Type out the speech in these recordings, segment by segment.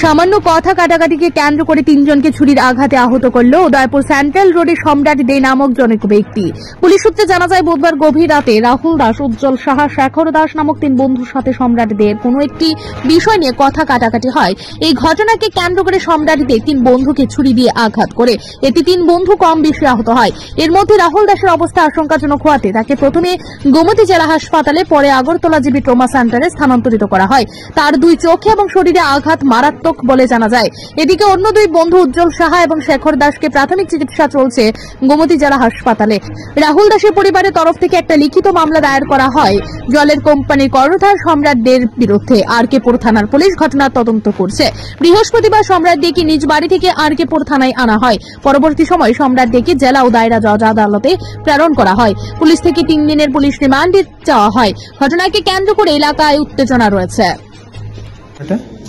সামান্য কথা কাটাকাটিকে কেন্দ্র করে তিনজনকে ছুরির আঘাতে আহত করল উদয়পুর সেন্ট্রাল রোডে সম্রাট দে নামক জনৈক ব্যক্তি। পুলিশ সূত্রে জানা যায়, বুধবার গভীর রাতে রাহুল দাস, উজ্জ্বল সাহা, শেখর দাস নামক তিন বন্ধুর সাথে সম্রাট দের কোনো একটি বিষয় নিয়ে কথা কাটাকাটি হয়। এই ঘটনাকে কেন্দ্র করে সম্রাট দে তিন বন্ধুকে ছুরি দিয়ে আঘাত করে। এতে তিন বন্ধু কম বেশি আহত হয়। এর মধ্যে রাহুল দাসের অবস্থা আশঙ্কাজনক হওয়াতে তাকে প্রথমে গোমতী জেলা হাসপাতালে, পরে আগরতলা জিবি ট্রমা সেন্টারে স্থানান্তরিত করা হয়। তার দুই চোখে এবং শরীরে আঘাত মারাত্মক বলে জানা যায়। এদিকে অন্য দুই বন্ধু উজ্জ্বল সাহা এবং শেখর দাসকে প্রাথমিক চিকিৎসা চলছে গোমতী জেলা হাসপাতালে। রাহুল দাসের পরিবারের তরফ থেকে একটা লিখিত মামলা দায়ের করা হয় জলের কোম্পানির কর্ণধার সম্রাট দের বিরুদ্ধে। আরকেপুর থানার পুলিশ ঘটনার তদন্ত করছে। বৃহস্পতিবার সম্রাট দেকে নিজ বাড়ি থেকে আরকেপুর থানায় আনা হয়। পরবর্তী সময় সম্রাট দেকে জেলা ও দায়রা জজ আদালতে প্রেরণ করা হয়। পুলিশ থেকে 3 দিনের পুলিশ রিমান্ডে চাওয়া হয়। ঘটনাকে কেন্দ্র করে এলাকায় উত্তেজনা রয়েছে।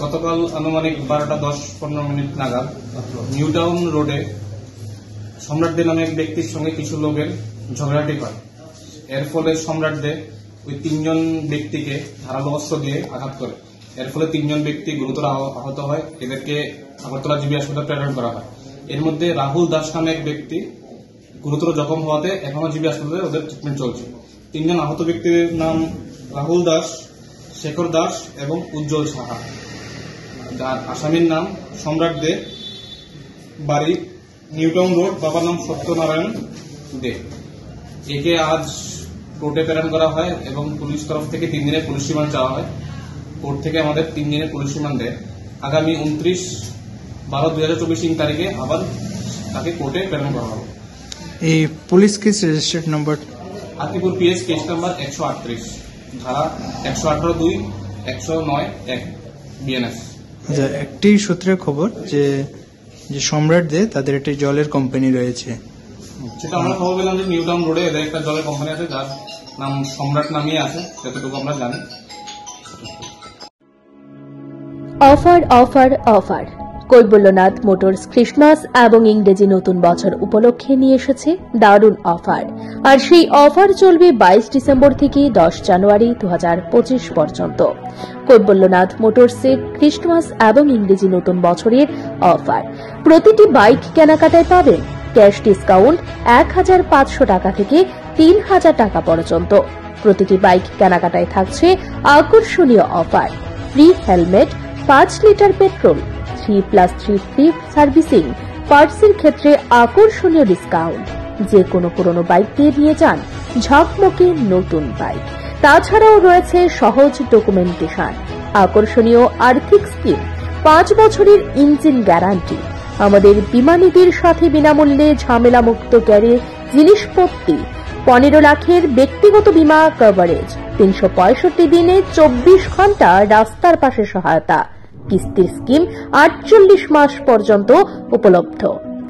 গতকাল আনুমানিক 12:10-15 নাগাদ নিউ টাউন রোডে সম্রাট দে নামে এক ব্যক্তির সঙ্গে কিছু লোকের ঝগড়াটি হয়। এর ফলে সম্রাট দে ওই তিনজন ব্যক্তিকে ধারালো অস্ত্র দিয়ে আঘাত করে। এর ফলে তিনজন ব্যক্তি গুরুতর আহত হয়। এদেরকে আগরতলা জিবি হাসপাতালে প্রেরণ করা হয়। এর মধ্যে রাহুল দাস নামে এক ব্যক্তি গুরুতর জখম হওয়াতে এখনো জিবি হাসপাতালে ওদের ট্রিটমেন্ট চলছে। তিনজন আহত ব্যক্তির নাম রাহুল দাস, শেখর দাস এবং উজ্জ্বল সাহা। যার আসামির নাম সম্রাট দে, বাড়ি নিউ টাউন রোড, বাবার নাম সত্যনারায়ণ দে। একে আজ কোর্টে প্রেরণ করা হয় এবং পুলিশ তরফ থেকে 3 দিনের পুলিশ রিমান্ড চাওয়া হয়। কোর্ট থেকে আমাদের 3 দিনের পুলিশ রিমান্ড দেয়। আগামী 29/12/2024 তারিখে আবার তাকে কোর্টে প্রেরণ করা হবে। এই পুলিশ কেস রেজিস্টার্ড নম্বর আরকেপুর পিএস কেস নাম্বার 138, ধারা 118(2), 109(1) বিএনএস। একটি সূত্রের খবর যে সম্রাট দে তাদের একটি জলের কোম্পানি রয়েছে, সেটা আমরা খবর পেলাম যে নিউ টাউন রোডে এদের একটা জলের কোম্পানি আছে যার নাম সম্রাট নামিয়ে আছে, যতটুকু আমরা জানি। Offer offer offer! Kaibalyanath motors Christmas এবং ইংরেজি নতুন বছর উপলক্ষে নিয়ে এসেছে দারুণ অফার। আর সেই অফার চলবে 22 ডিসেম্বর থেকে 10 জানুয়ারি 2025 পর্যন্ত। কৈবল্যনাথ মোটরসে ক্রিসমাস এবং ইংরেজি নতুন বছরের অফার। প্রতিটি বাইক কেনাকাটায় পাবেন ক্যাশ ডিসকাউন্ট 1500 টাকা থেকে 3000 টাকা পর্যন্ত। প্রতিটি বাইক কেনাকাটায় থাকছে আকর্ষণীয় offer: free helmet, 5 litre petrol, 3+3 free servicing, পার্টসের ক্ষেত্রে আকর্ষণীয় ডিসকাউন্ট। যে কোনো পুরনো বাইক দিয়ে নিয়ে যান ঝকমকে নতুন বাইক। তাছাড়াও রয়েছে সহজ ডকুমেন্টেশন, আকর্ষণীয় আর্থিক স্কিম, 5 বছরের ইঞ্জিন গ্যারান্টি। আমাদের বিমানীদের সাথে বিনামূল্যে ঝামেলামুক্ত গ্যারেজ জিনিসপত্তি, 15 লাখের ব্যক্তিগত বীমা কভারেজ, 365 দিনে 24 ঘন্টা রাস্তার পাশে সহায়তা, কিস্তির স্কিম 48 মাস পর্যন্ত উপলব্ধ,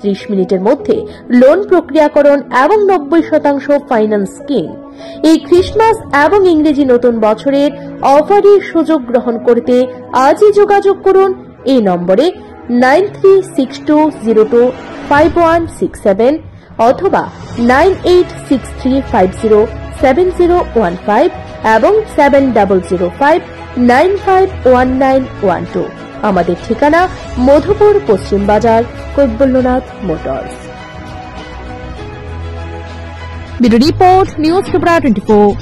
30 মিনিটের মধ্যে লোন প্রক্রিয়াকরণ এবং 90% ফাইন্যান্স স্কিম। এই ক্রিসমাস এবং ইংরেজি নতুন বছরের অফারের সুযোগ গ্রহণ করতে আজই যোগাযোগ করুন এই নম্বরে 9362025167 অথবা 9863507015 এবং 7005951912। আমাদের ঠিকানা মধুপুর, পশ্চিম বাজার, Kaibalyanath motors. Bureau report, news Tripura 24।